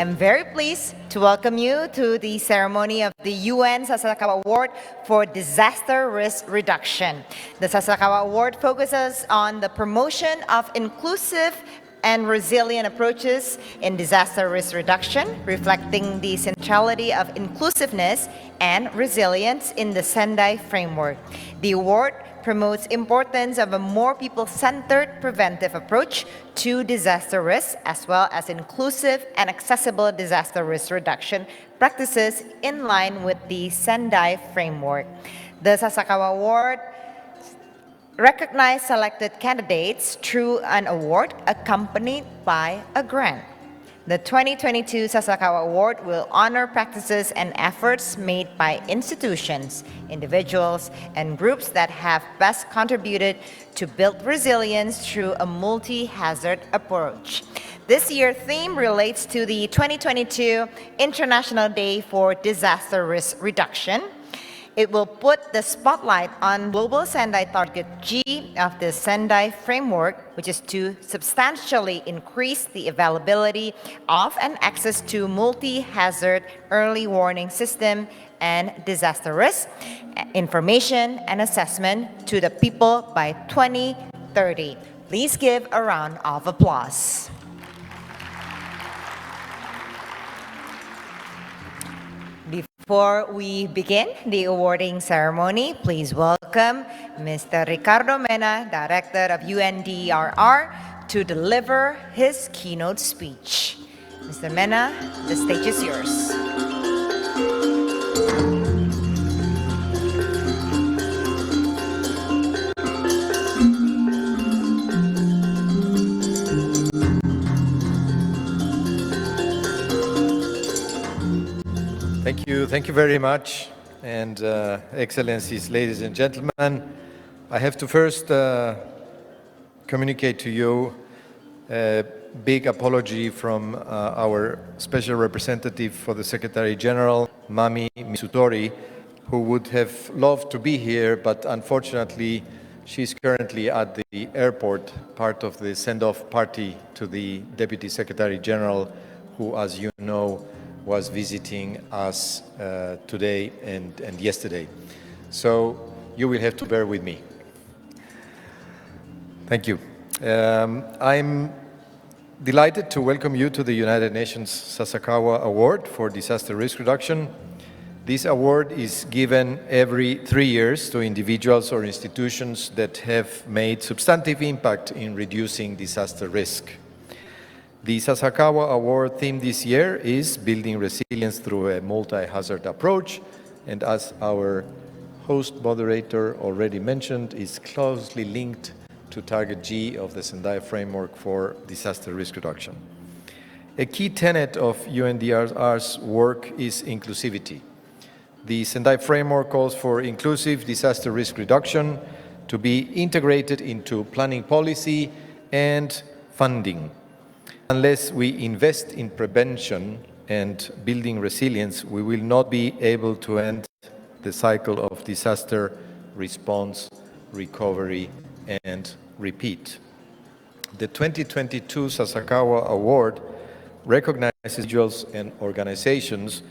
I'm very pleased to welcome you to the ceremony of the UN Sasakawa Award for Disaster Risk Reduction. The Sasakawa Award focuses on the promotion of inclusive and resilient approaches in disaster risk reduction, reflecting the centrality of inclusiveness and resilience in the Sendai Framework. The award promotes importance of a more people-centered preventive approach to disaster risk, as well as inclusive and accessible disaster risk reduction practices in line with the Sendai Framework. The Sasakawa Award recognizes selected candidates through an award accompanied by a grant. The 2022 Sasakawa Award will honor practices and efforts made by institutions, individuals, and groups that have best contributed to build resilience through a multi-hazard approach. This year's theme relates to the 2022 International Day for Disaster Risk Reduction. It will put the spotlight on global Sendai Target G of the Sendai Framework, which is to substantially increase the availability of and access to multi-hazard early warning system and disaster risk, information and assessment to the people by 2030. Please give a round of applause. Before we begin the awarding ceremony, please welcome Mr. Ricardo Mena, Director of UNDRR, to deliver his keynote speech. Mr. Mena, the stage is yours. Thank you very much, and Excellencies, ladies and gentlemen. I have to first communicate to you a big apology from our Special Representative for the Secretary General, Mami Mitsutori, who would have loved to be here, but unfortunately she's currently at the airport, part of the send-off party to the Deputy Secretary General, who, as you know, was visiting us today and yesterday. So you will have to bear with me. Thank you. I'm delighted to welcome you to the United Nations Sasakawa Award for Disaster Risk Reduction. This award is given every 3 years to individuals or institutions that have made substantive impact in reducing disaster risk. The Sasakawa Award theme this year is Building Resilience Through a Multi-Hazard Approach, and as our host moderator already mentioned, is closely linked to Target G of the Sendai Framework for Disaster Risk Reduction. A key tenet of UNDRR's work is inclusivity. The Sendai Framework calls for inclusive disaster risk reduction to be integrated into planning policy and funding. Unless we invest in prevention and building resilience, we will not be able to end the cycle of disaster response, recovery, and repeat. The 2022 Sasakawa Award recognizes individuals and organizations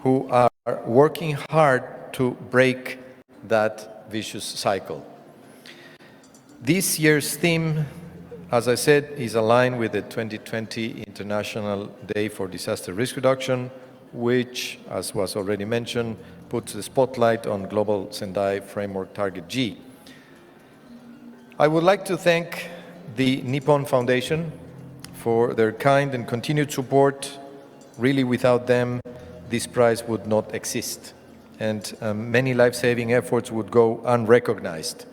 who are working hard to break that vicious cycle. This year's theme, as I said, is aligned with the 2020 International Day for Disaster Risk Reduction, which, as was already mentioned, puts the spotlight on global Sendai Framework Target G. I would like to thank the Nippon Foundation for their kind and continued support. Really, without them, this prize would not exist, and many life-saving efforts would go unrecognized.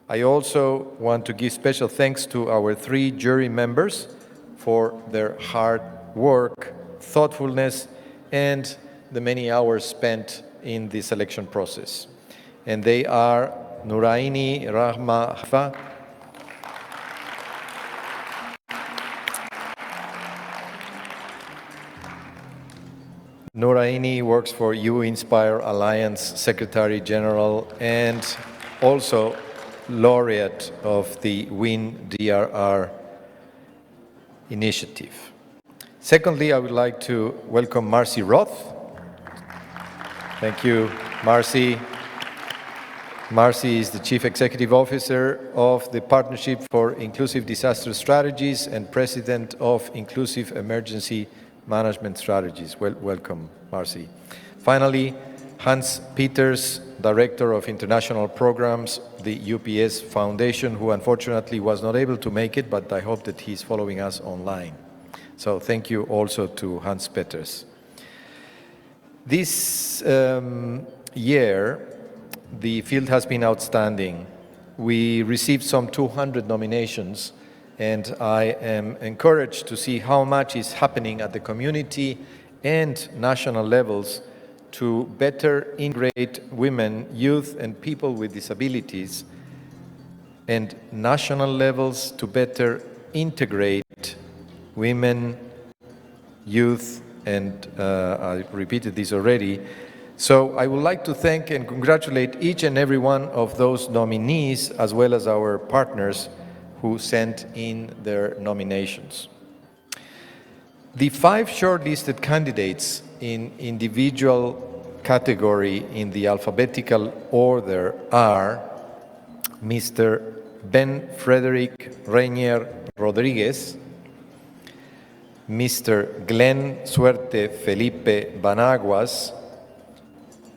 I also want to give special thanks to our 3 jury members for their hard work, thoughtfulness, and the many hours spent in the selection process. And they are Nuraini Rahma Hafa, Nuraini works for You Inspire Alliance Secretary General and also laureate of the WIN DRR initiative. Secondly, I would like to welcome Marcy Roth. Thank you, Marcy. Marcy is the Chief Executive Officer of the Partnership for Inclusive Disaster Strategies and President of Inclusive Emergency Management Strategies. Welcome, Marcy. Finally, Hans Peters, Director of International Programs, the UPS Foundation, who unfortunately was not able to make it, but I hope that he's following us online. So thank you also to Hans Peters. This year, the field has been outstanding. We received some 200 nominations, and I am encouraged to see how much is happening at the community and national levels to better integrate women, youth, and people with disabilities, and national levels to better integrate women, youth, and I repeated this already. So I would like to thank and congratulate each and every one of those nominees, as well as our partners who sent in their nominations. The 5 shortlisted candidates in individual category in the alphabetical order are Mr. Ben Frederick Reinier Rodriguez, Mr. Glenn Suerte Felipe Banaguas,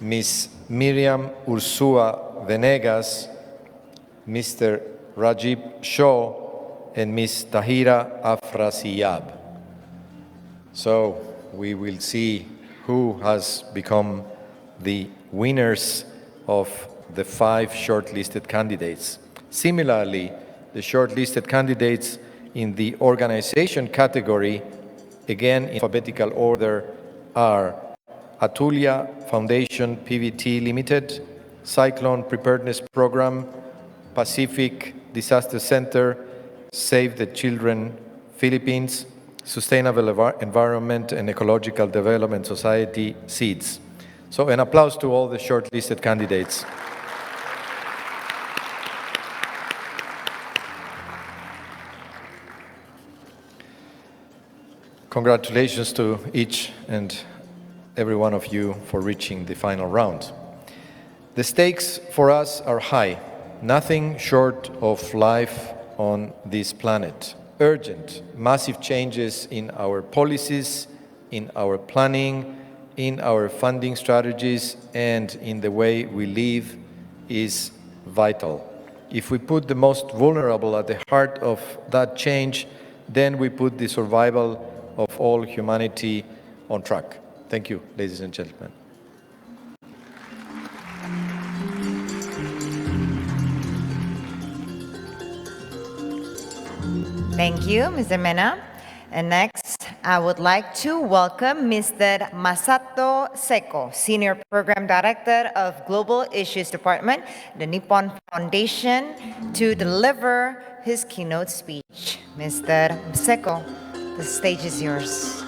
Ms. Miriam Ursua Venegas, Mr. Rajib Shaw, and Ms. Tahira Afrasiyab. So we will see who has become the winners of the 5 shortlisted candidates. Similarly, the shortlisted candidates in the organization category, again in alphabetical order, are Atulia Foundation PVT Limited, Cyclone Preparedness Program, Pacific Disaster Center, Save the Children Philippines, Sustainable Environment and Ecological Development Society, SEEDS. So an applause to all the shortlisted candidates. Congratulations to each and every one of you for reaching the final round. The stakes for us are high, nothing short of life on this planet. Urgent, massive changes in our policies, in our planning, in our funding strategies, and in the way we live is vital. If we put the most vulnerable at the heart of that change, then we put the survival of all humanity on track. Thank you, ladies and gentlemen. Thank you, Mr. Mena. And next, I would like to welcome Mr. Masato Seko, Senior Program Director of Global Issues Department, the Nippon Foundation, to deliver his keynote speech. Mr. Seko, the stage is yours.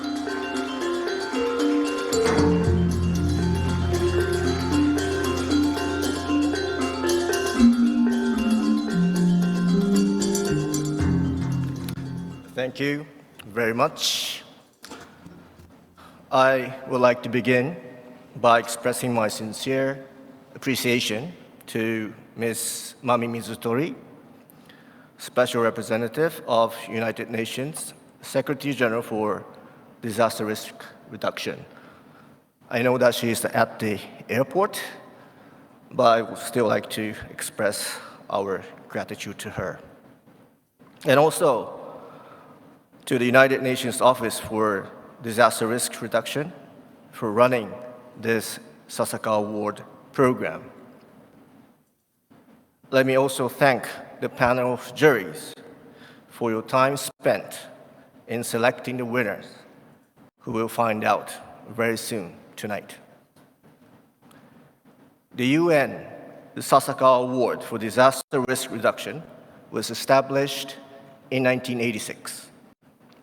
Thank you very much. I would like to begin by expressing my sincere appreciation to Ms. Mami Mizutori, Special Representative of United Nations, Secretary General for Disaster Risk Reduction. I know that she is at the airport, but I would still like to express our gratitude to her. And also, to the United Nations Office for Disaster Risk Reduction for running this Sasakawa Award program. Let me also thank the panel of juries for your time spent in selecting the winners, who we'll find out very soon tonight. The UN, the Sasakawa Award for Disaster Risk Reduction, was established in 1986.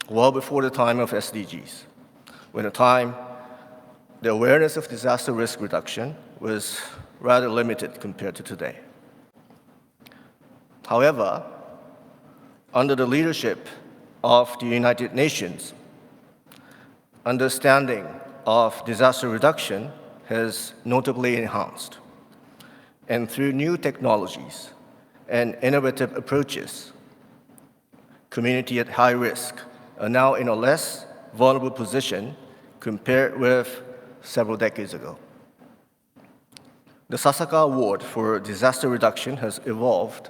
Well before the time of SDGs, when the awareness of disaster risk reduction was rather limited compared to today. However, under the leadership of the United Nations, understanding of disaster reduction has notably enhanced. And through new technologies and innovative approaches, communities at high risk are now in a less vulnerable position compared with several decades ago. The Sasaka Award for Disaster Reduction has evolved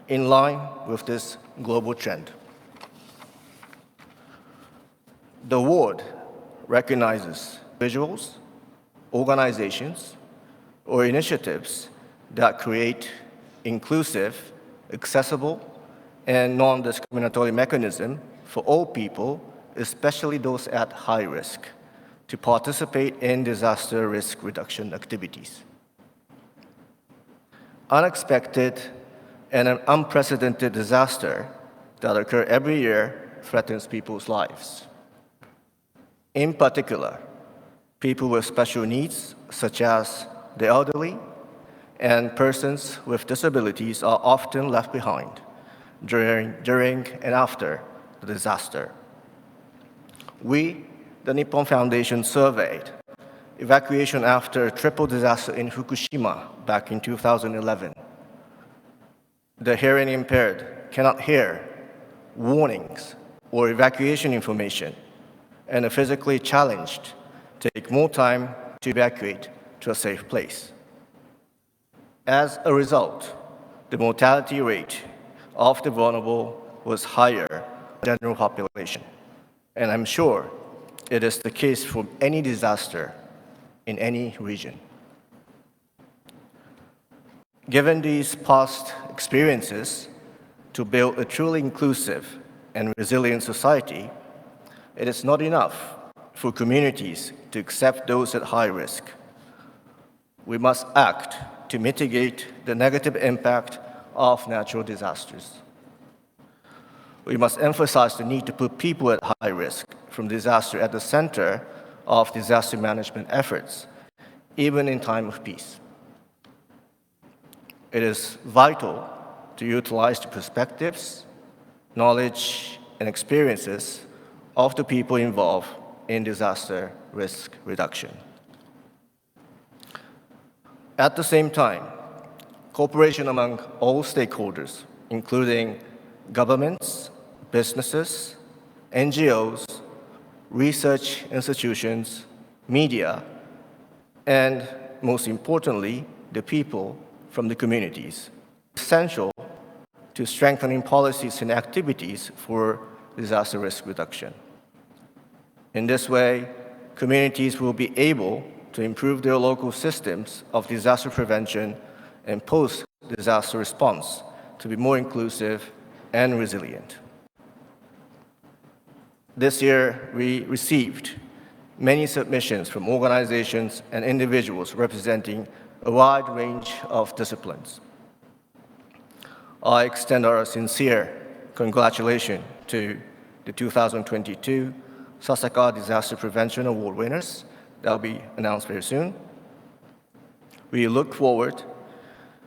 in line with this global trend. The award recognizes individuals, organizations, or initiatives that create inclusive, accessible, and non-discriminatory mechanism for all people, especially those at high risk, to participate in disaster risk reduction activities. Unexpected and an unprecedented disaster that occur every year threatens people's lives. In particular, people with special needs, such as the elderly and persons with disabilities, are often left behind during and after the disaster. We, the Nippon Foundation, surveyed evacuation after a triple disaster in Fukushima back in 2011. The hearing impaired cannot hear warnings or evacuation information, and the physically challenged take more time to evacuate to a safe place. As a result, the mortality rate of the vulnerable was higher than the general population, and I'm sure it is the case for any disaster in any region. Given these past experiences, to build a truly inclusive and resilient society, it is not enough for communities to accept those at high risk. We must act to mitigate the negative impact of natural disasters. We must emphasize the need to put people at high risk from disaster at the center of disaster management efforts, even in time of peace. It is vital to utilize the perspectives, knowledge, and experiences of the people involved in disaster risk reduction. At the same time, cooperation among all stakeholders, including governments, businesses, NGOs, research institutions, media, and most importantly, the people from the communities, essential to strengthening policies and activities for disaster risk reduction. In this way, communities will be able to improve their local systems of disaster prevention and post-disaster response to be more inclusive and resilient. This year, we received many submissions from organizations and individuals representing a wide range of disciplines. I extend our sincere congratulations to the 2022 Sasaka Disaster Prevention Award winners that will be announced very soon. We look forward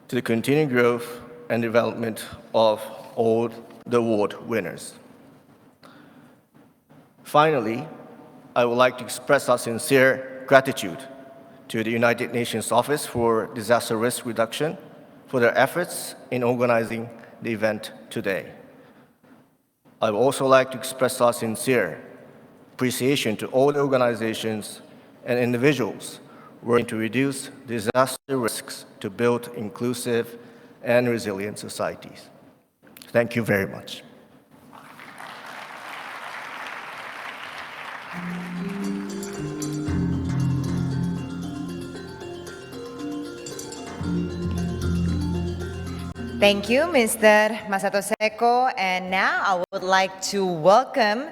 to the continued growth and development of all the award winners. Finally, I would like to express our sincere gratitude to the United Nations Office for Disaster Risk Reduction for their efforts in organizing the event today. I would also like to express our sincere appreciation to all the organizations and individuals working to reduce disaster risks to build inclusive and resilient societies. Thank you very much. Thank you, Mr. Masato Seko. And now I would like to welcome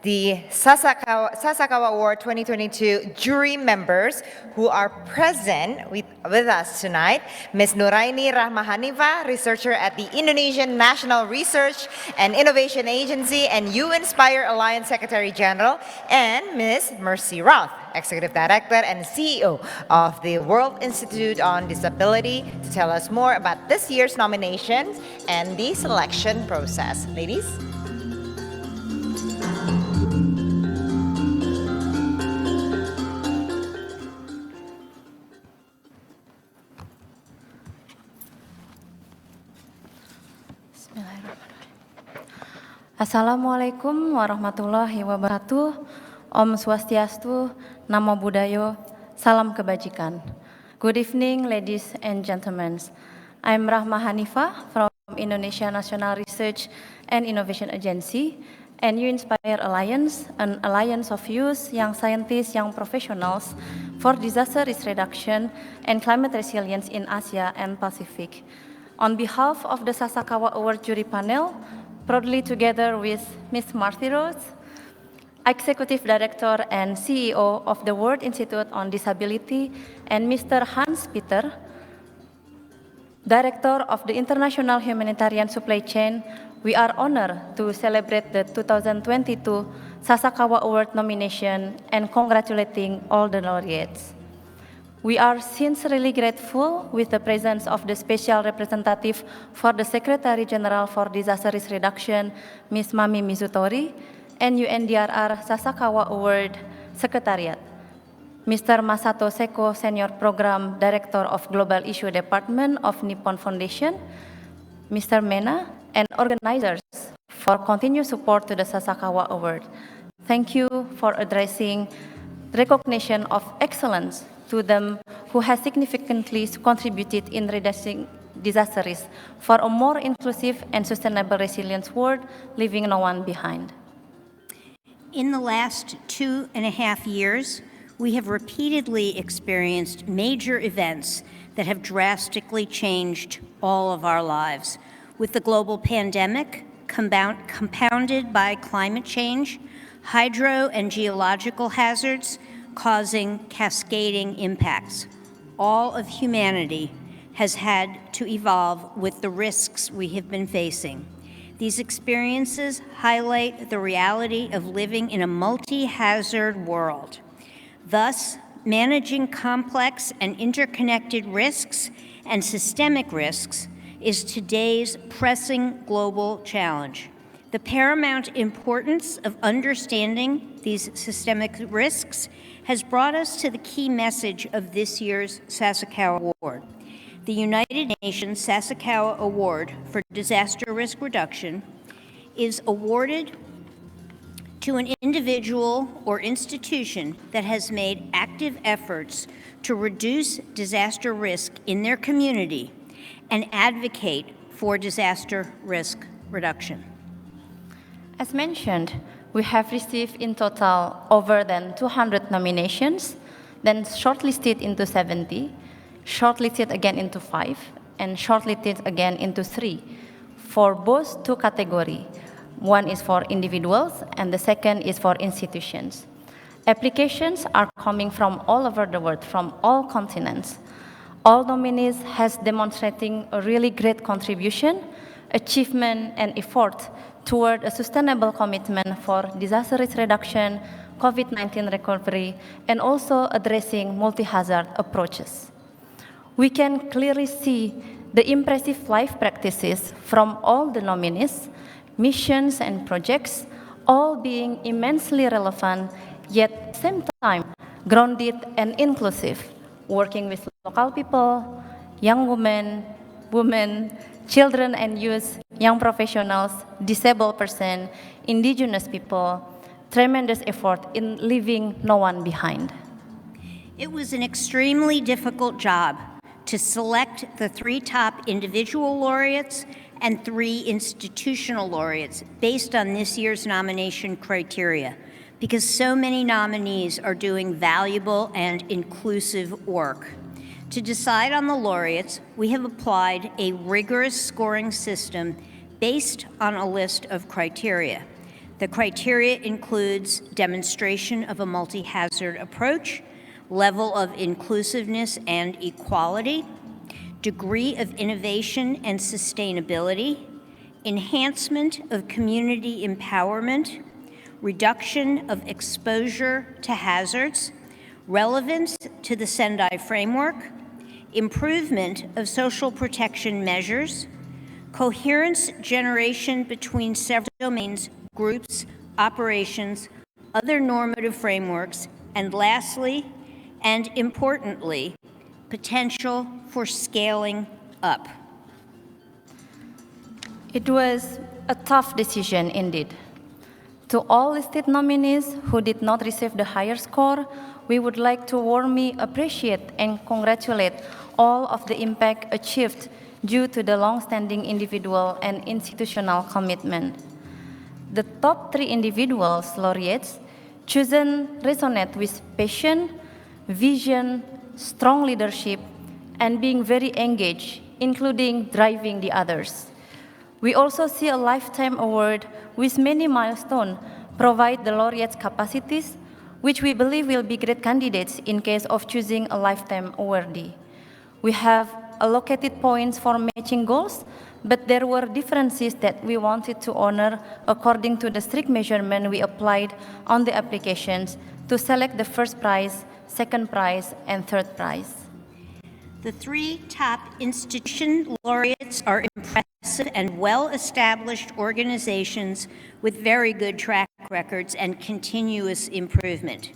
the Sasakawa Award 2022 jury members who are present with us tonight. Ms. Nuraini Rahmahaniva, researcher at the Indonesian National Research and Innovation Agency and U-Inspire Alliance Secretary General, and Ms. Mercy Roth, Executive Director and CEO of the World Institute on Disability, to tell us more about this year's nominations and the selection process. Ladies? Assalamualaikum warahmatullahi wabarakatuh. Om Swastiastu, Namo Buddhaya, Salam Kebajikan. Good evening, ladies and gentlemen. I'm Rahma Hanifa from Indonesia National Research and Innovation Agency, and You Inspire Alliance, an alliance of youth, young scientists, young professionals for disaster risk reduction and climate resilience in Asia and Pacific. On behalf of the Sasakawa Award jury panel, proudly together with Ms. Marthy Rose, Executive Director and CEO of the World Institute on Disability, and Mr. Hans Peter, Director of the International Humanitarian Supply Chain, we are honored to celebrate the 2022 Sasakawa Award nomination and congratulating all the laureates. We are sincerely grateful with the presence of the Special Representative for the Secretary General for Disaster Risk Reduction, Ms. Mami Mizutori, and UNDRR Sasakawa Award Secretariat, Mr. Masato Seko, Senior Program Director of Global Issue Department of Nippon Foundation, Mr. Mena, and organizers for continued support to the Sasakawa Award. Thank you for addressing recognition of excellence to them who has significantly contributed in reducing disaster risk for a more inclusive and sustainable resilience world, leaving no one behind. In the last 2.5 years, we have repeatedly experienced major events that have drastically changed all of our lives. With the global pandemic, compounded by climate change, hydro and geological hazards, causing cascading impacts. All of humanity has had to evolve with the risks we have been facing. These experiences highlight the reality of living in a multi-hazard world. Thus, managing complex and interconnected risks and systemic risks is today's pressing global challenge. The paramount importance of understanding these systemic risks has brought us to the key message of this year's Sasakawa Award. The United Nations Sasakawa Award for Disaster Risk Reduction is awarded to an individual or institution that has made active efforts to reduce disaster risk in their community and advocate for disaster risk reduction. As mentioned, we have received in total over than 200 nominations, then shortlisted into 70, shortlisted again into 5, and shortlisted again into 3 for both two categories. One is for individuals, and the second is for institutions. Applications are coming from all over the world, from all continents. All nominees has demonstrating a really great contribution, achievement, and effort toward a sustainable commitment for disaster risk reduction, COVID-19 recovery, and also addressing multi-hazard approaches. We can clearly see the impressive life practices from all the nominees, missions and projects, all being immensely relevant, yet at the same time grounded and inclusive, working with local people, young women, children and youth, young professionals, disabled persons, indigenous people, tremendous effort in leaving no one behind. It was an extremely difficult job to select the 3 top individual laureates and 3 institutional laureates based on this year's nomination criteria, because so many nominees are doing valuable and inclusive work. To decide on the laureates, we have applied a rigorous scoring system based on a list of criteria. The criteria includes demonstration of a multi-hazard approach, level of inclusiveness and equality, degree of innovation and sustainability, enhancement of community empowerment, reduction of exposure to hazards, relevance to the Sendai Framework, improvement of social protection measures, coherence generation between several domains, groups, operations, other normative frameworks, and lastly, and importantly, potential for scaling up. It was a tough decision indeed. To all listed nominees who did not receive the higher score, we would like to warmly appreciate and congratulate all of the impact achieved due to the long-standing individual and institutional commitment. The top 3 individuals laureates chosen resonate with passion, vision, strong leadership, and being very engaged, including driving the others. We also see a lifetime award with many milestones provide the laureates capacities, which we believe will be great candidates in case of choosing a lifetime awardee. We have allocated points for matching goals, but there were differences that we wanted to honor according to the strict measurement we applied on the applications to select the first prize, second prize, and third prize. The 3 top institution laureates are impressive and well-established organizations with very good track records and continuous improvement.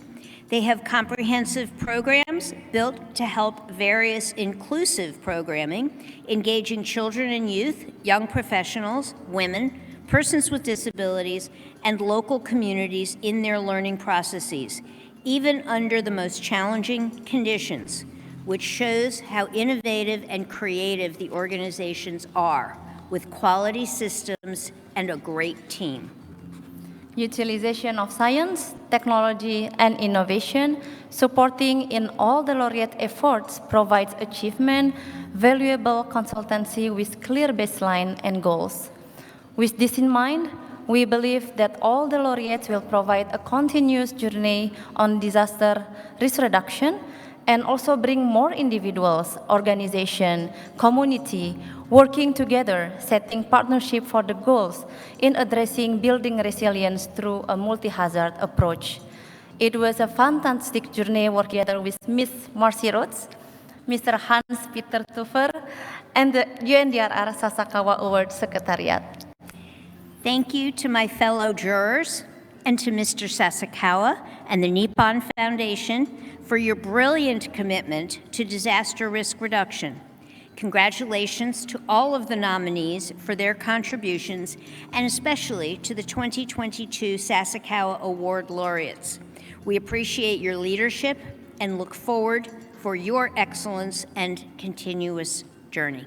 They have comprehensive programs built to help various inclusive programming, engaging children and youth, young professionals, women, persons with disabilities, and local communities in their learning processes, even under the most challenging conditions, which shows how innovative and creative the organizations are, with quality systems and a great team. Utilization of science, technology, and innovation, supporting in all the laureate efforts provides achievement, valuable consultancy with clear baseline and goals. With this in mind, we believe that all the laureates will provide a continuous journey on disaster risk reduction and also bring more individuals, organization, community, working together, setting partnership for the goals in addressing building resilience through a multi-hazard approach. It was a fantastic journey working together with Ms. Marcy Rhodes, Mr. Hans-Peter Tuffer, and the UNDRR Sasakawa Award Secretariat. Thank you to my fellow jurors and to Mr. Sasakawa and the Nippon Foundation for your brilliant commitment to disaster risk reduction. Congratulations to all of the nominees for their contributions, and especially to the 2022 Sasakawa Award laureates. We appreciate your leadership and look forward for your excellence and continuous journey.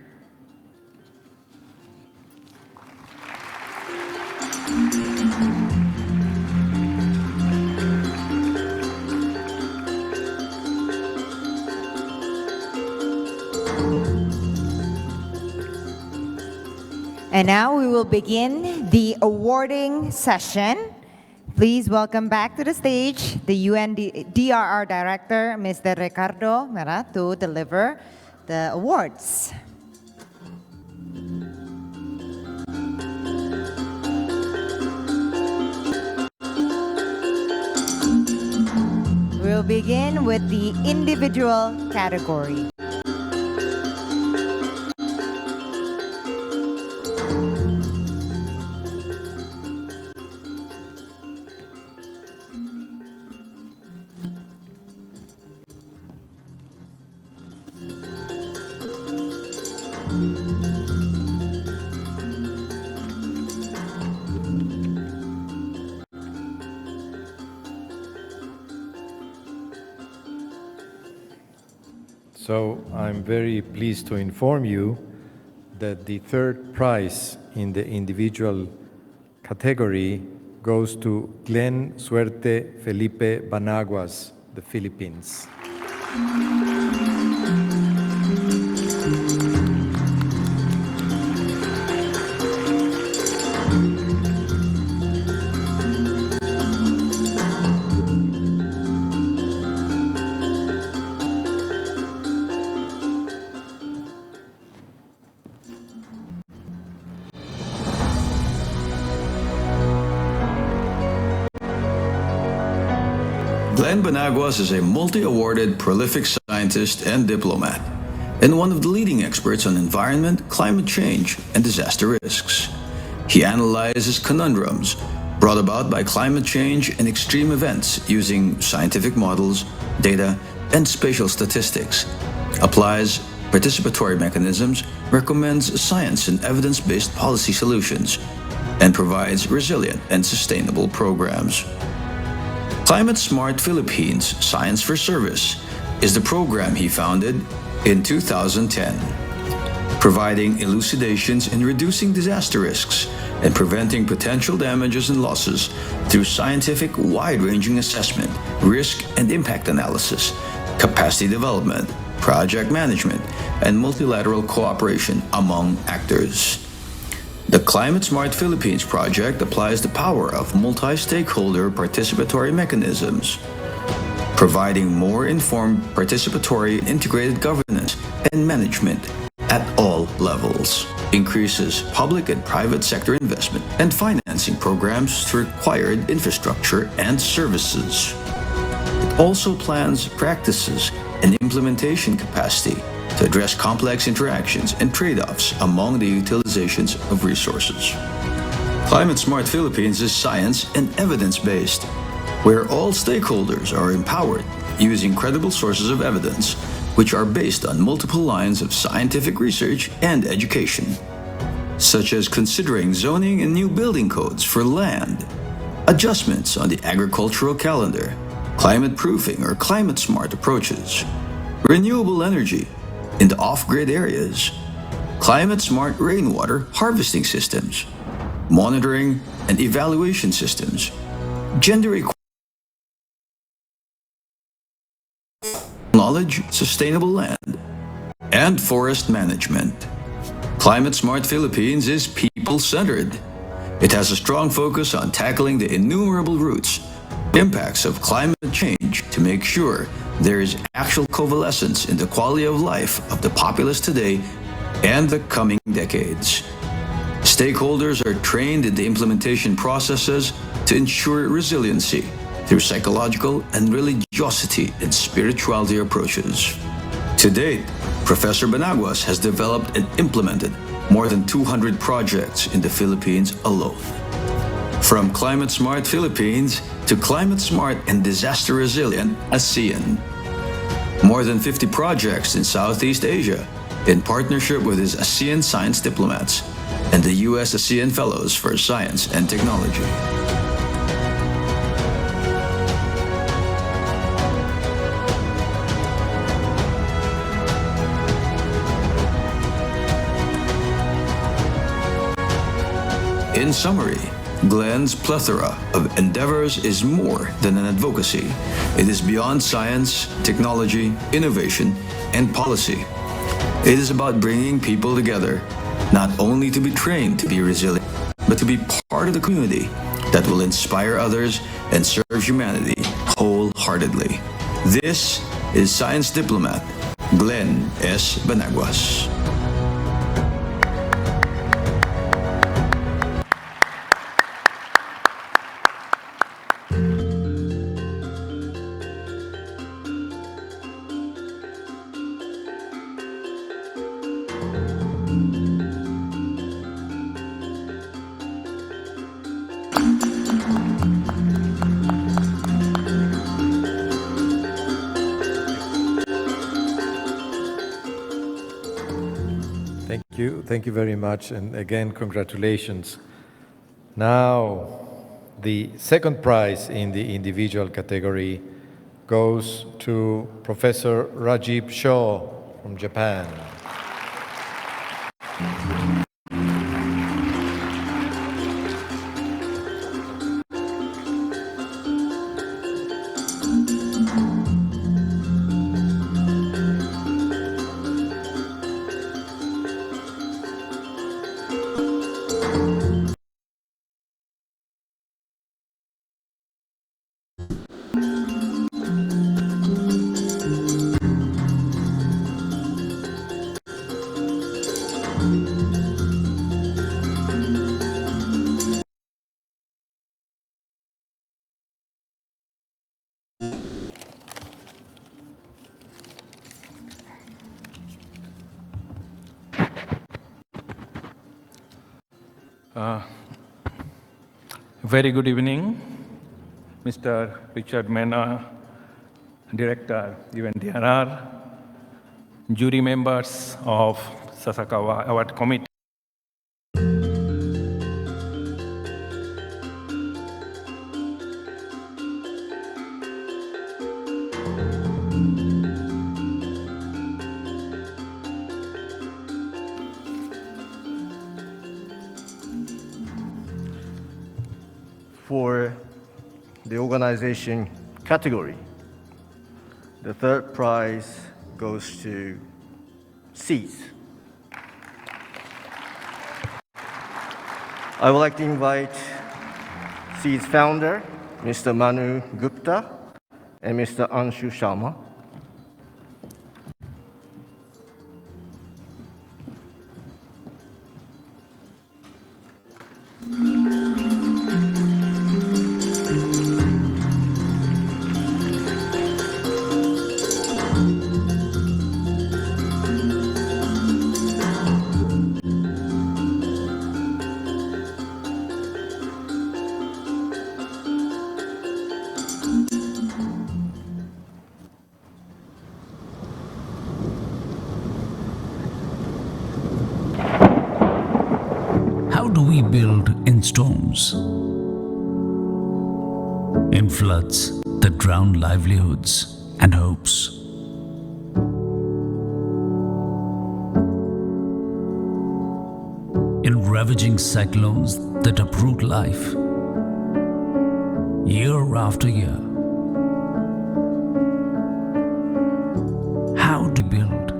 And now we will begin the awarding session. Please welcome back to the stage the UNDRR Director, Mr. Ricardo Mera, to deliver the awards. We'll begin with the individual category. So I'm very pleased to inform you that the third prize in the individual category goes to Glenn Suerte Felipe Banaguas, the Philippines. Glenn Banaguas is a multi-awarded prolific scientist and diplomat, and one of the leading experts on environment, climate change, and disaster risks. He analyzes conundrums brought about by climate change and extreme events using scientific models, data, and spatial statistics, applies participatory mechanisms, recommends science and evidence-based policy solutions, and provides resilient and sustainable programs. Climate Smart Philippines Science for Service is the program he founded in 2010, providing elucidations in reducing disaster risks and preventing potential damages and losses through scientific wide-ranging assessment, risk and impact analysis, capacity development, project management, and multilateral cooperation among actors. The Climate Smart Philippines project applies the power of multi-stakeholder participatory mechanisms, providing more informed participatory integrated governance and management at all levels, increases public and private sector investment and financing programs to required infrastructure and services. It also plans practices and implementation capacity to address complex interactions and trade-offs among the utilizations of resources. Climate Smart Philippines is science and evidence-based, where all stakeholders are empowered using credible sources of evidence, which are based on multiple lines of scientific research and education, such as considering zoning and new building codes for land, adjustments on the agricultural calendar, climate proofing or climate smart approaches, renewable energy in the off-grid areas, climate smart rainwater harvesting systems, monitoring and evaluation systems, gender equality, knowledge, sustainable land, and forest management. Climate Smart Philippines is people-centered. It has a strong focus on tackling the innumerable roots, impacts of climate change to make sure there is actual coalescence in the quality of life of the populace today and the coming decades. Stakeholders are trained in the implementation processes to ensure resiliency through psychological and religiosity and spirituality approaches. To date, Professor Benaguas has developed and implemented more than 200 projects in the Philippines alone. From Climate Smart Philippines to Climate Smart and Disaster Resilient ASEAN. More than 50 projects in Southeast Asia in partnership with his ASEAN science diplomats and the U.S. ASEAN Fellows for Science and Technology. In summary, Glenn's plethora of endeavors is more than an advocacy. It is beyond science, technology, innovation, and policy. It is about bringing people together, not only to be trained to be resilient, but to be part of the community that will inspire others and serve humanity wholeheartedly. This is Science Diplomat Glenn S. Benaguas. Thank you very much, and again, congratulations. Now, the second prize in the individual category goes to Professor Rajiv Shaw from Japan. Very good evening, Mr. Richard Mena, Director, UNDRR, jury members of Sasakawa Award Committee. For the organization category, the third prize goes to Seeds. I would like to invite Seeds founder, Mr. Manu Gupta, and Mr. Anshu Sharma. How do we build in storms? In floods that drown livelihoods and hopes? In ravaging cyclones that uproot life, year after year? How do we build?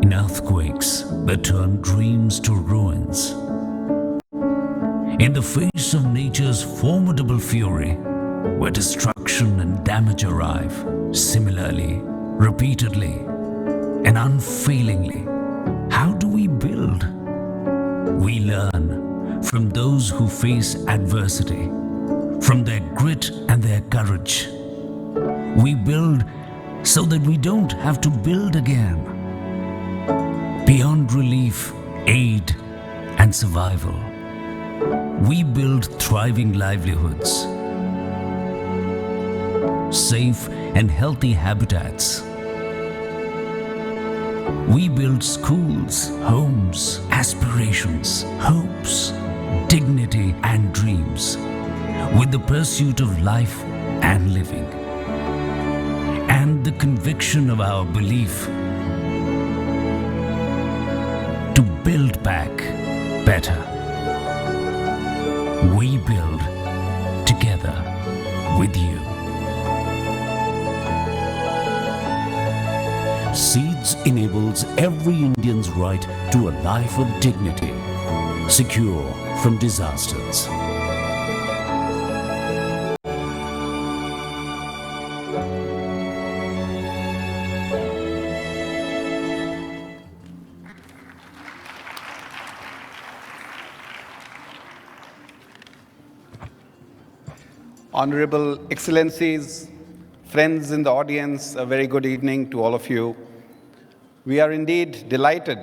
In earthquakes that turn dreams to ruins? In the face of nature's formidable fury, where destruction and damage arrive, similarly, repeatedly, and unfailingly, how do we build? We learn from those who face adversity, from their grit and their courage. We build so that we don't have to build again. Beyond relief, aid, and survival, we build thriving livelihoods, safe and healthy habitats. We build schools, homes, aspirations, hopes, dignity, and dreams, with the pursuit of life and living, and the conviction of our belief to build back better. We build together with you. Seeds enables every Indian's right to a life of dignity, secure from disasters. Honorable Excellencies, friends in the audience, a very good evening to all of you. We are indeed delighted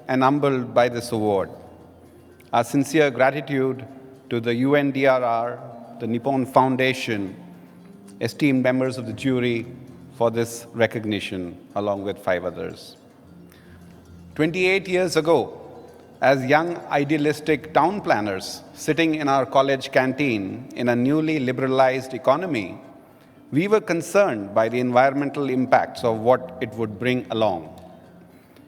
and humbled by this award. Our sincere gratitude to the UNDRR, the Nippon Foundation, esteemed members of the jury for this recognition, along with 5 others. 28 years ago, as young idealistic town planners sitting in our college canteen in a newly liberalized economy, we were concerned by the environmental impacts of what it would bring along.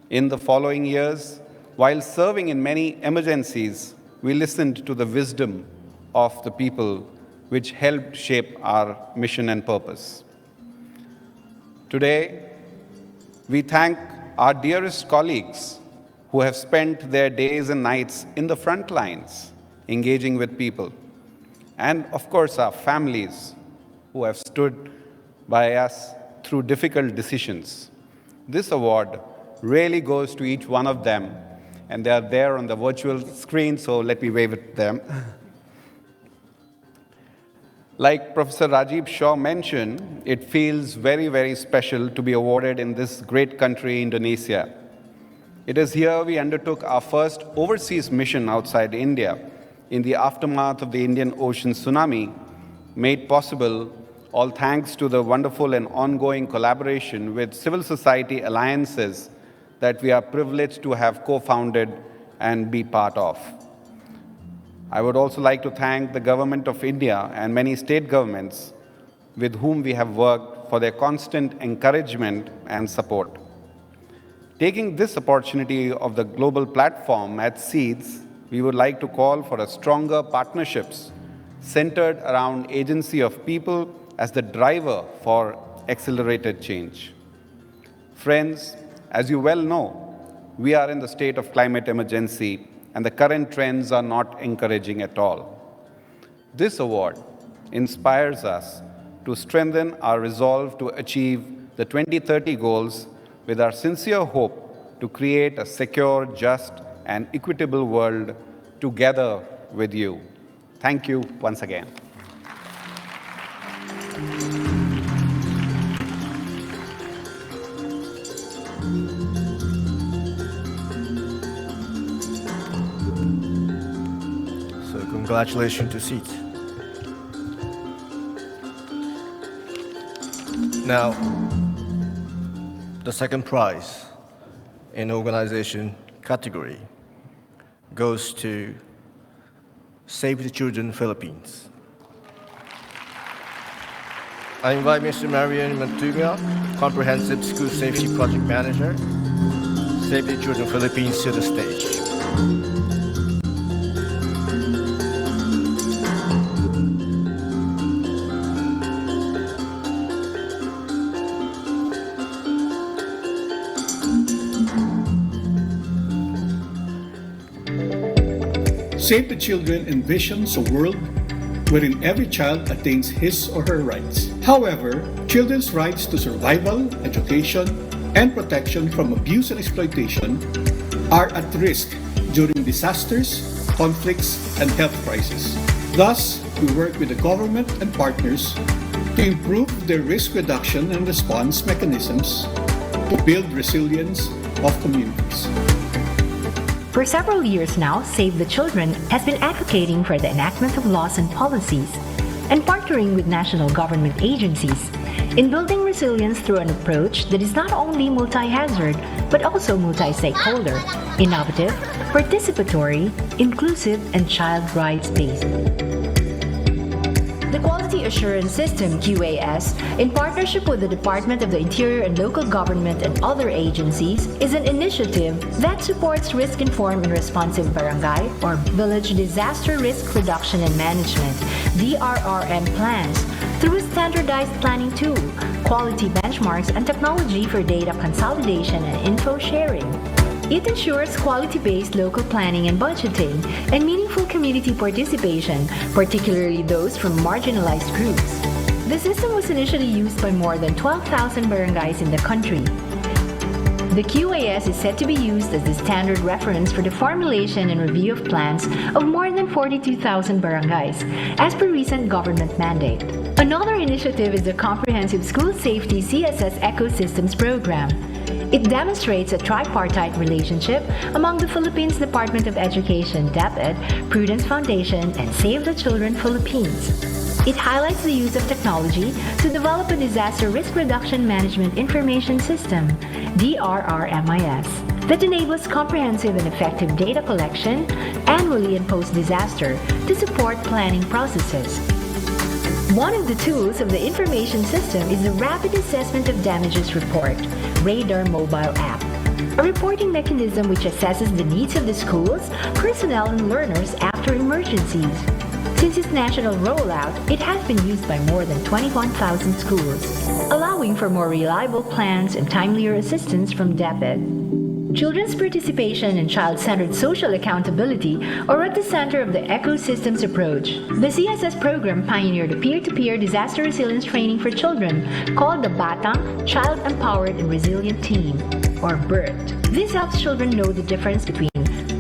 In the following years, while serving in many emergencies, we listened to the wisdom of the people, which helped shape our mission and purpose. Today, we thank our dearest colleagues who have spent their days and nights in the front lines, engaging with people. And of course, our families who have stood by us through difficult decisions. This award really goes to each one of them, and they are there on the virtual screen, so let me wave at them. Like Professor Rajiv Shaw mentioned, it feels very, very special to be awarded in this great country, Indonesia. It is here we undertook our first overseas mission outside India in the aftermath of the Indian Ocean tsunami, made possible all thanks to the wonderful and ongoing collaboration with civil society alliances that we are privileged to have co-founded and be part of. I would also like to thank the Government of India and many state governments with whom we have worked for their constant encouragement and support. Taking this opportunity of the global platform at Seeds, we would like to call for a stronger partnerships centered around agency of people as the driver for accelerated change. Friends, as you well know, we are in the state of climate emergency and the current trends are not encouraging at all. This award inspires us to strengthen our resolve to achieve the 2030 goals with our sincere hope to create a secure, just, and equitable world together with you. Thank you once again. So congratulations to Seeds. Now, the second prize in organization category goes to Save the Children Philippines. I invite Mr. Marian Mantumia, Comprehensive School Safety Project Manager, Save the Children Philippines, to the stage. Save the Children envisions a world wherein every child attains his or her rights. However, children's rights to survival, education, and protection from abuse and exploitation are at risk during disasters, conflicts, and health crises. Thus, we work with the government and partners to improve their risk reduction and response mechanisms to build resilience of communities. For several years now, Save the Children has been advocating for the enactment of laws and policies and partnering with national government agencies in building resilience through an approach that is not only multi-hazard but also multi-stakeholder, innovative, participatory, inclusive, and child rights-based. The Quality Assurance System, QAS, in partnership with the Department of the Interior and Local Government and other agencies, is an initiative that supports risk-informed and responsive barangay or village disaster risk reduction and management, VRRM plans, through a standardized planning tool, quality benchmarks, and technology for data consolidation and info sharing. It ensures quality-based local planning and budgeting and meaningful community participation, particularly those from marginalized groups. The system was initially used by more than 12,000 barangays in the country. The QAS is set to be used as the standard reference for the formulation and review of plans of more than 42,000 barangays, as per recent government mandate. Another initiative is the Comprehensive School Safety CSS Ecosystems Program. It demonstrates a tripartite relationship among the Philippines Department of Education, DepEd, Prudence Foundation, and Save the Children Philippines. It highlights the use of technology to develop a disaster risk reduction management information system, DRRMIS, that enables comprehensive and effective data collection annually and post-disaster to support planning processes. One of the tools of the information system is the Rapid Assessment of Damages Report, Radar mobile app, a reporting mechanism which assesses the needs of the schools, personnel, and learners after emergencies. Since its national rollout, it has been used by more than 21,000 schools, allowing for more reliable plans and timelier assistance from DepEd. Children's participation and child-centered social accountability are at the center of the ecosystems approach. The CSS program pioneered a peer-to-peer disaster resilience training for children called the Batang Child Empowered and Resilient Team, or BERT. This helps children know the difference between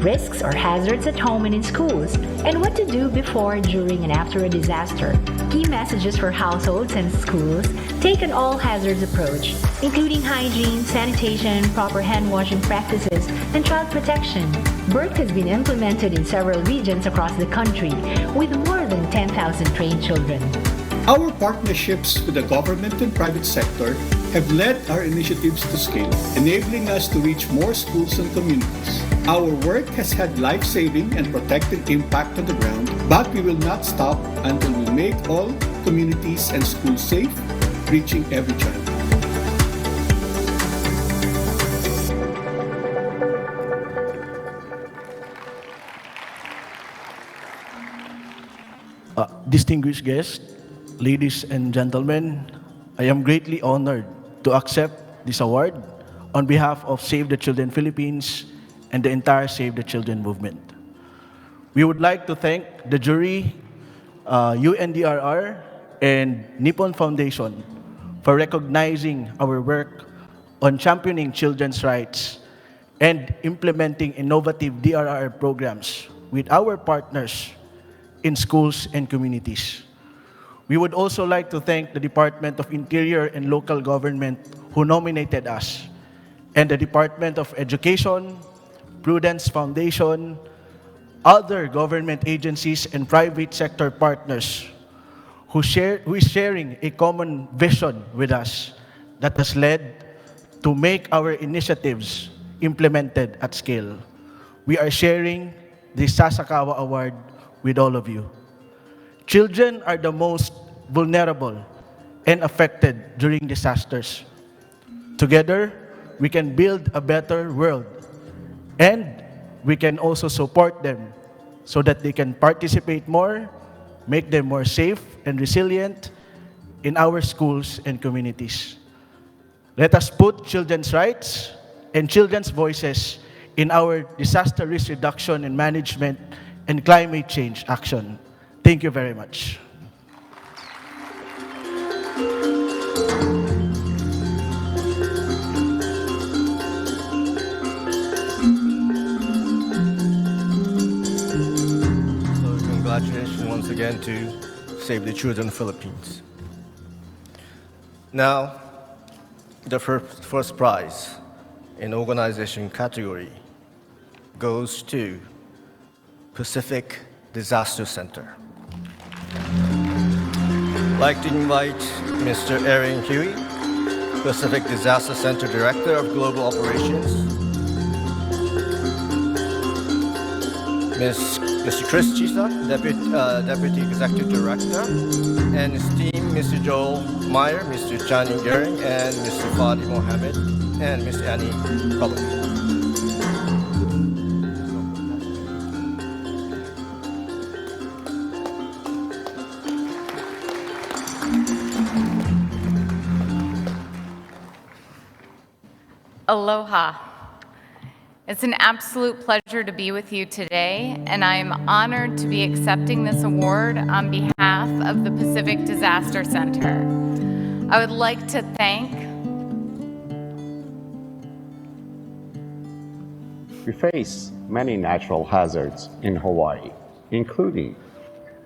risks or hazards at home and in schools, and what to do before, during, and after a disaster. Key messages for households and schools take an all-hazards approach, including hygiene, sanitation, proper hand-washing practices, and child protection. BERT has been implemented in several regions across the country, with more than 10,000 trained children. Our partnerships with the government and private sector have led our initiatives to scale, enabling us to reach more schools and communities. Our work has had life-saving and protective impact on the ground, but we will not stop until we make all communities and schools safe, reaching every child. Distinguished guests, ladies and gentlemen, I am greatly honored to accept this award on behalf of Save the Children Philippines and the entire Save the Children movement. We would like to thank the jury, UNDRR, and Nippon Foundation for recognizing our work on championing children's rights and implementing innovative DRR programs with our partners in schools and communities. We would also like to thank the Department of Interior and Local Government who nominated us, and the Department of Education, Prudence Foundation, other government agencies and private sector partners who is sharing a common vision with us that has led to make our initiatives implemented at scale. We are sharing the Sasakawa Award with all of you. Children are the most vulnerable and affected during disasters. Together, we can build a better world, and we can also support them so that they can participate more, make them more safe and resilient in our schools and communities. Let us put children's rights and children's voices in our disaster risk reduction and management and climate change action. Thank you very much. So congratulations once again to Save the Children Philippines. Now, the first prize in organization category goes to Pacific Disaster Center. I'd like to invite Mr. Aaron Huey, Pacific Disaster Center Director of Global Operations, Mr. Chris Chisa, Deputy Executive Director, and his team, Mr. Joel Meyer, Mr. Chani Gering, and Mr. Fadi Mohammed, and Ms. Annie Cullen. Aloha. It's an absolute pleasure to be with you today, and I am honored to be accepting this award on behalf of the Pacific Disaster Center. I would like to thank We face many natural hazards in Hawaii, including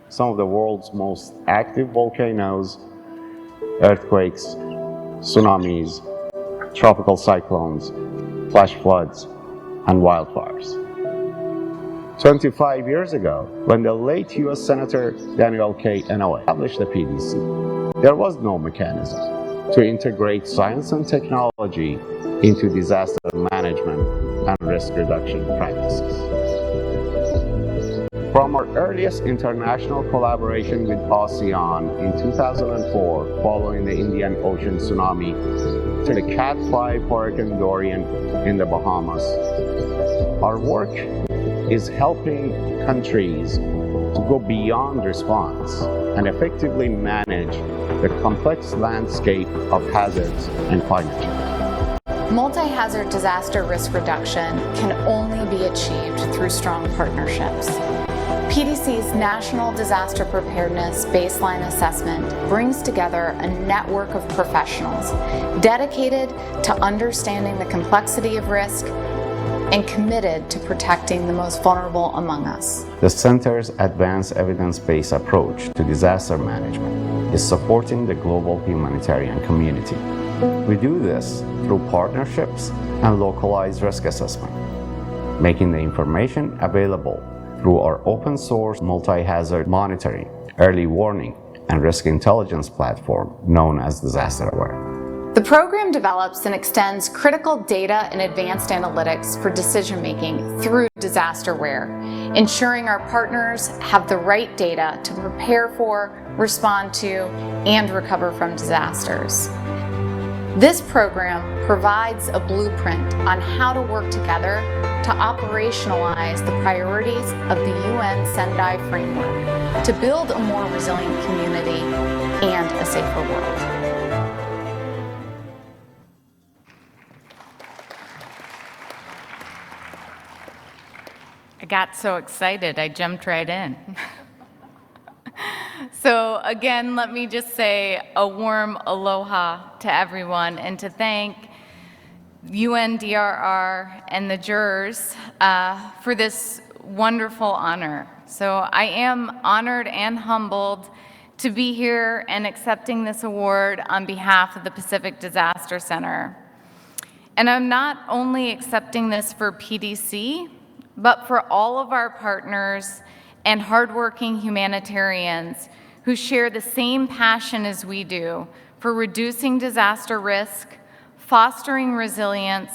some of the world's most active volcanoes, earthquakes, tsunamis, tropical cyclones, flash floods, and wildfires. 25 years ago, when the late U.S. Senator Daniel K. Inouye established the PDC, there was no mechanism to integrate science and technology into disaster management and risk reduction practices. From our earliest international collaboration with ASEAN in 2004, following the Indian Ocean tsunami, to the Cat 5 Hurricane Dorian in the Bahamas, our work is helping countries to go beyond response and effectively manage the complex landscape of hazards and climate change. Multi-hazard disaster risk reduction can only be achieved through strong partnerships. PDC's National Disaster Preparedness Baseline Assessment brings together a network of professionals dedicated to understanding the complexity of risk and committed to protecting the most vulnerable among us. The Center's advanced evidence-based approach to disaster management is supporting the global humanitarian community. We do this through partnerships and localized risk assessment, making the information available through our open source multi-hazard monitoring, early warning, and risk intelligence platform known as Disaster Aware. The program develops and extends critical data and advanced analytics for decision-making through DisasterWare, ensuring our partners have the right data to prepare for, respond to, and recover from disasters. This program provides a blueprint on how to work together to operationalize the priorities of the UN Sendai Framework to build a more resilient community and a safer world. I got so excited, I jumped right in. So again, let me just say a warm aloha to everyone and to thank UNDRR and the jurors for this wonderful honor. So I am honored and humbled to be here and accepting this award on behalf of the Pacific Disaster Center. And I'm not only accepting this for PDC, but for all of our partners and hardworking humanitarians who share the same passion as we do for reducing disaster risk, fostering resilience,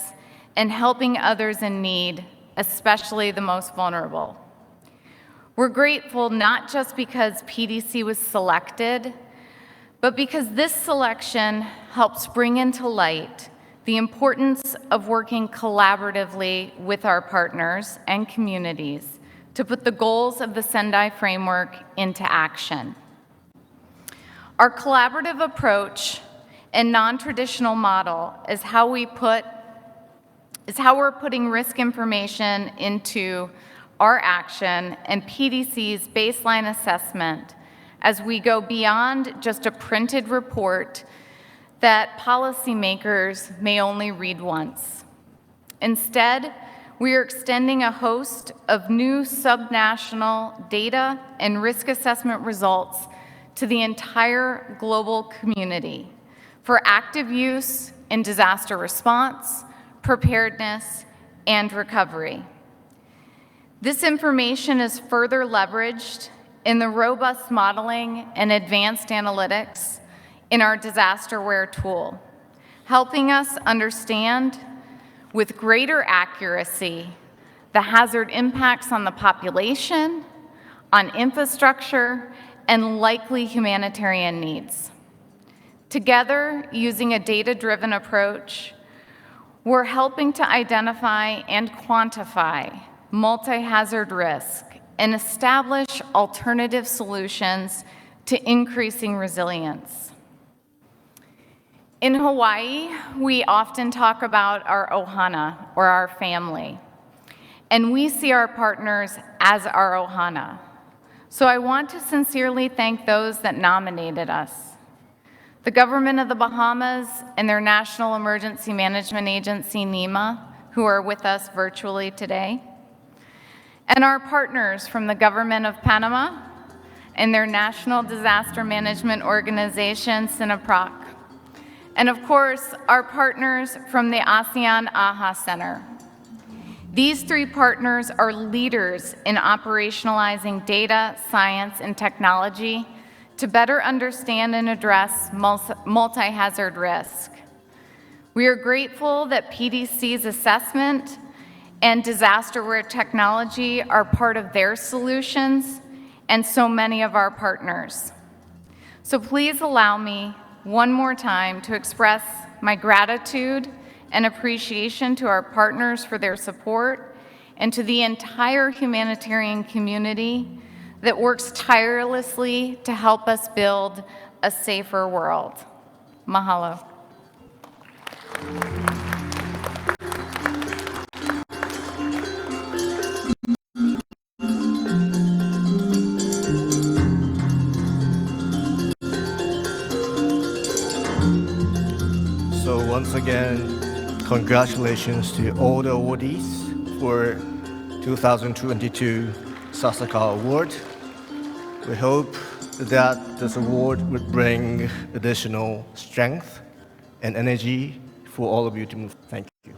and helping others in need, especially the most vulnerable. We're grateful not just because PDC was selected, but because this selection helps bring into light the importance of working collaboratively with our partners and communities to put the goals of the Sendai Framework into action. Our collaborative approach and non-traditional model is how we're putting risk information into our action and PDC's baseline assessment as we go beyond just a printed report that policymakers may only read once. Instead, we are extending a host of new subnational data and risk assessment results to the entire global community for active use in disaster response, preparedness, and recovery. This information is further leveraged in the robust modeling and advanced analytics in our DisasterWare tool, helping us understand with greater accuracy the hazard impacts on the population, on infrastructure, and likely humanitarian needs. Together, using a data-driven approach, we're helping to identify and quantify multi-hazard risk and establish alternative solutions to increasing resilience. In Hawaii, we often talk about our ohana, or our family, and we see our partners as our ohana. So I want to sincerely thank those that nominated us. The government of the Bahamas and their National Emergency Management Agency, NEMA, who are with us virtually today, and our partners from the government of Panama and their National Disaster Management Organization, SINAPROC, and of course, our partners from the ASEAN AHA Center. These three partners are leaders in operationalizing data, science, and technology to better understand and address multi-hazard risk. We are grateful that PDC's assessment and DisasterWare technology are part of their solutions, and so many of our partners. So please allow me one more time to express my gratitude and appreciation to our partners for their support and to the entire humanitarian community that works tirelessly to help us build a safer world. Mahalo. So once again, congratulations to all the awardees for 2022 Sasakawa Award. We hope that this award would bring additional strength and energy for all of you to move. Thank you.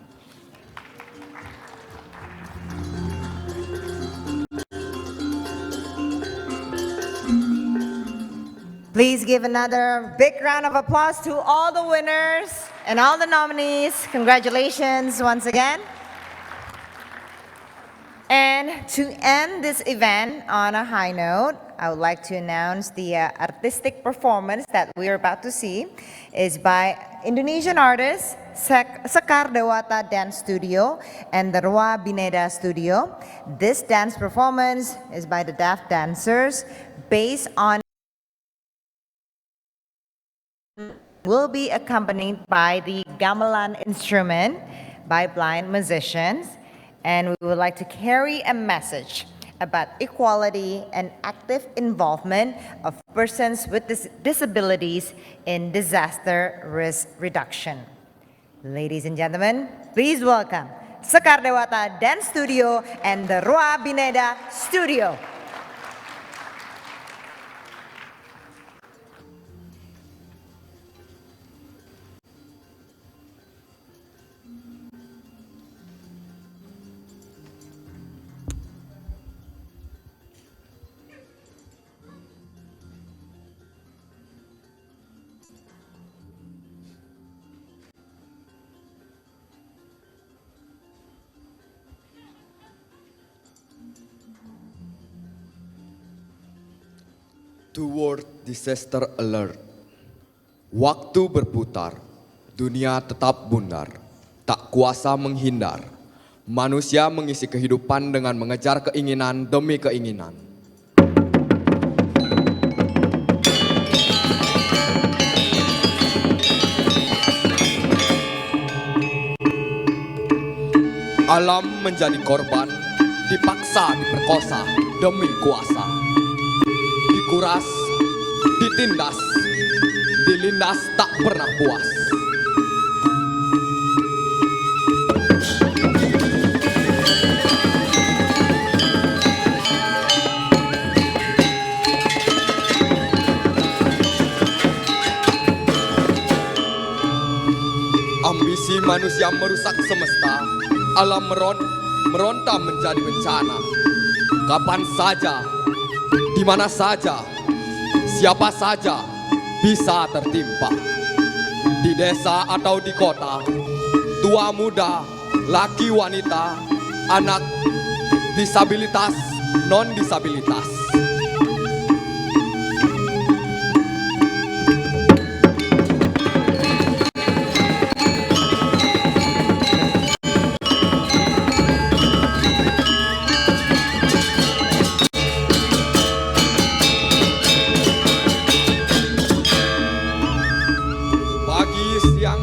Please give another big round of applause to all the winners and all the nominees. Congratulations once again. And to end this event on a high note, I would like to announce the artistic performance that we are about to see is by Indonesian artists Sekar Dewata Dance Studio and the Rua Bineda Studio. This dance performance is by the deaf dancers based on will be accompanied by the gamelan instrument by blind musicians, and we would like to carry a message about equality and active involvement of persons with disabilities in disaster risk reduction. Ladies and gentlemen, please welcome Sekar Dewata Dance Studio and the Rua Bineda Studio. Toward disaster alert. Waktu berputar, dunia tetap bundar, tak kuasa menghindar. Manusia mengisi kehidupan dengan mengejar keinginan demi keinginan. Alam menjadi korban, dipaksa diperkosa demi kuasa. Dikuras, ditindas, dilindas tak pernah puas. Ambisi manusia merusak semesta, alam meronta menjadi bencana. Kapan saja, di mana saja, siapa saja bisa tertimpa. Di desa atau di kota, tua muda, laki wanita, anak, disabilitas, non-disabilitas.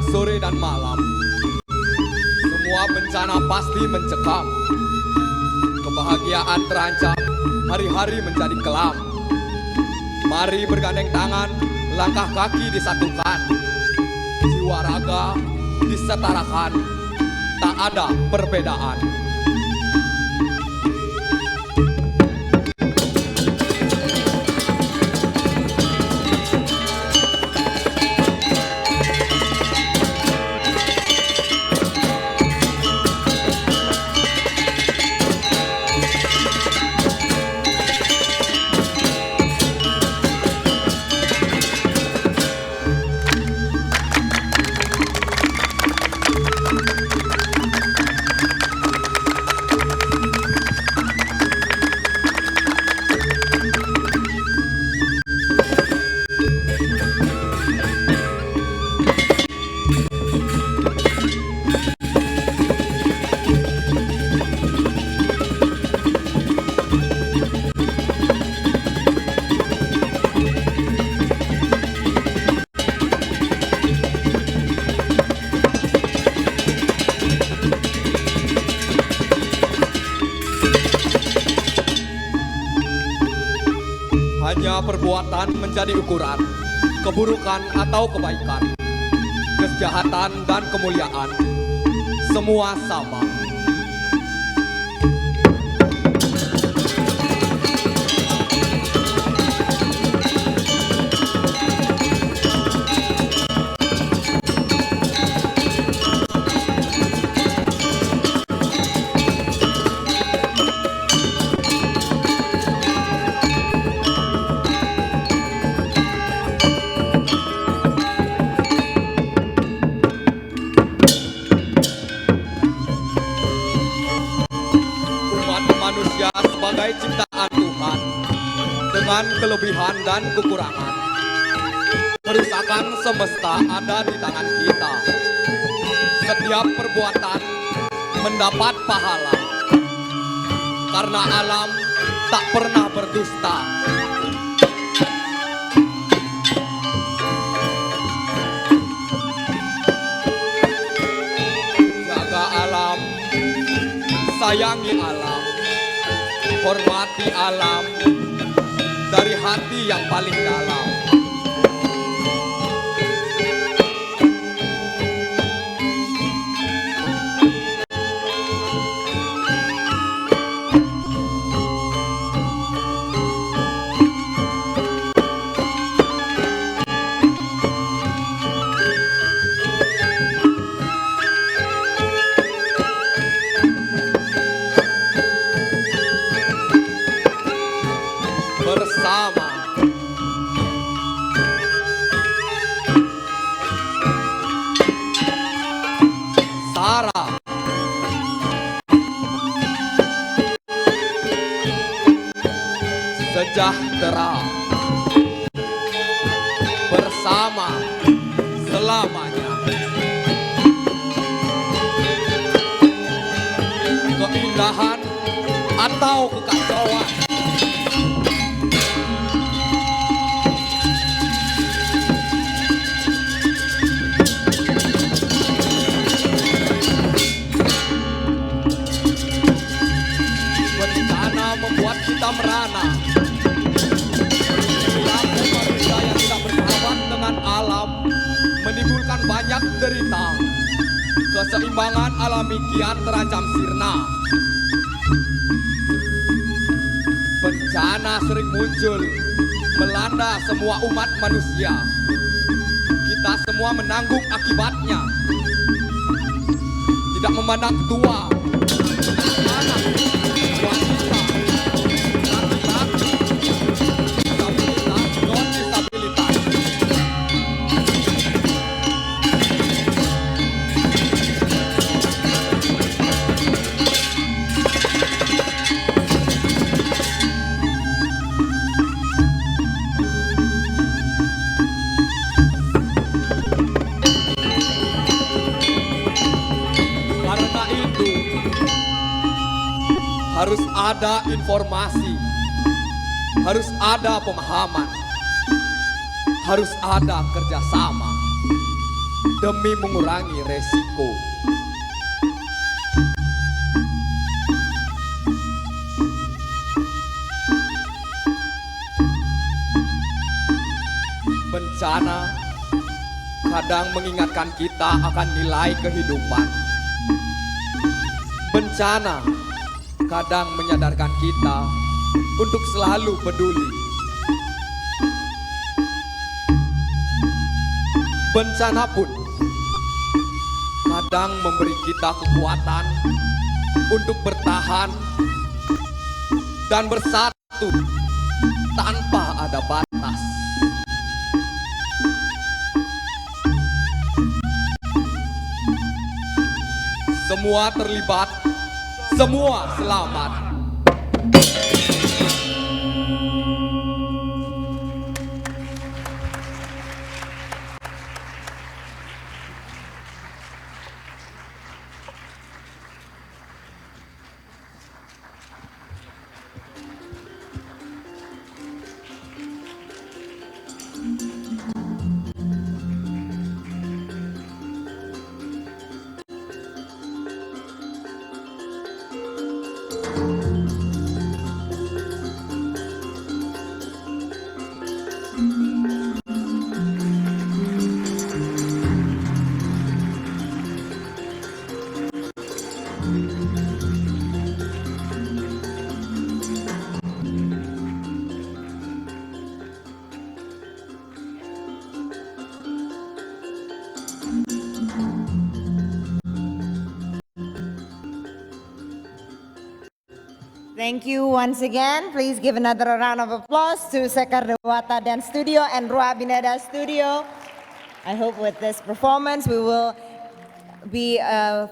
Sore dan malam, semua bencana pasti mencekam. Kebahagiaan terancam, hari-hari menjadi kelam. Mari bergandeng tangan, langkah kaki disatukan, jiwa raga disetarakan, tak ada perbedaan. Hanya perbuatan menjadi ukuran, keburukan atau kebaikan, kejahatan dan kemuliaan, semua sama. manusia sebagai ciptaan Tuhan dengan kelebihan dan kekurangan. Kerusakan semesta ada di tangan kita. Setiap perbuatan mendapat pahala. Karena alam tak pernah berdusta. Jaga alam, sayangi alam, hormati alam dari hati yang paling dalam. Bersama Sarah sejahtera, bersama selamanya. Keindahan atau kekacauan, bencana membuat kita merana. Perilaku manusia yang tidak bersahabat dengan alam menimbulkan banyak derita. Keseimbangan alami kian terancam sirna. Bencana sering muncul melanda semua umat manusia. Kita semua menanggung akibatnya. Tidak memandang tua, anak, wanita, laki-laki, disabilitas, non-disabilitas. Karena itu harus ada informasi, harus ada pemahaman, harus ada kerjasama demi mengurangi resiko. Bencana kadang mengingatkan kita akan nilai kehidupan. Bencana kadang menyadarkan kita untuk selalu peduli. Bencana pun kadang memberi kita kekuatan untuk bertahan dan bersatu tanpa ada batas. Semua terlibat, semua selamat. Thank you once again. Please give another round of applause to Sekar Dewata Dance Studio and Rua Bineda Studio. I hope with this performance we will be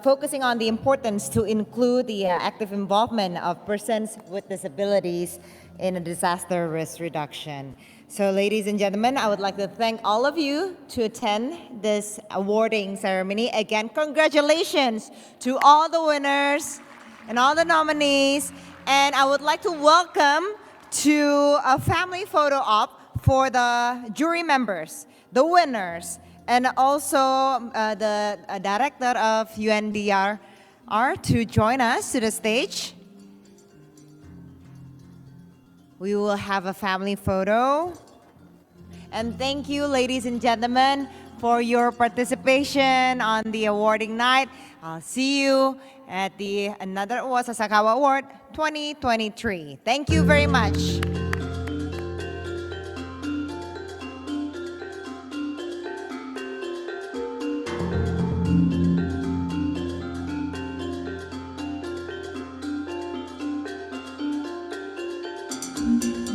focusing on the importance to include the active involvement of persons with disabilities in a disaster risk reduction. So ladies and gentlemen, I would like to thank all of you to attend this awarding ceremony. Again, congratulations to all the winners and all the nominees. And I would like to welcome to a family photo op for the jury members, the winners, and also the director of UNDR to join us to the stage. We will have a family photo. And thank you, ladies and gentlemen, for your participation on the awarding night. I'll see you at the another Sasakawa Award 2023. Thank you very much. Thank you.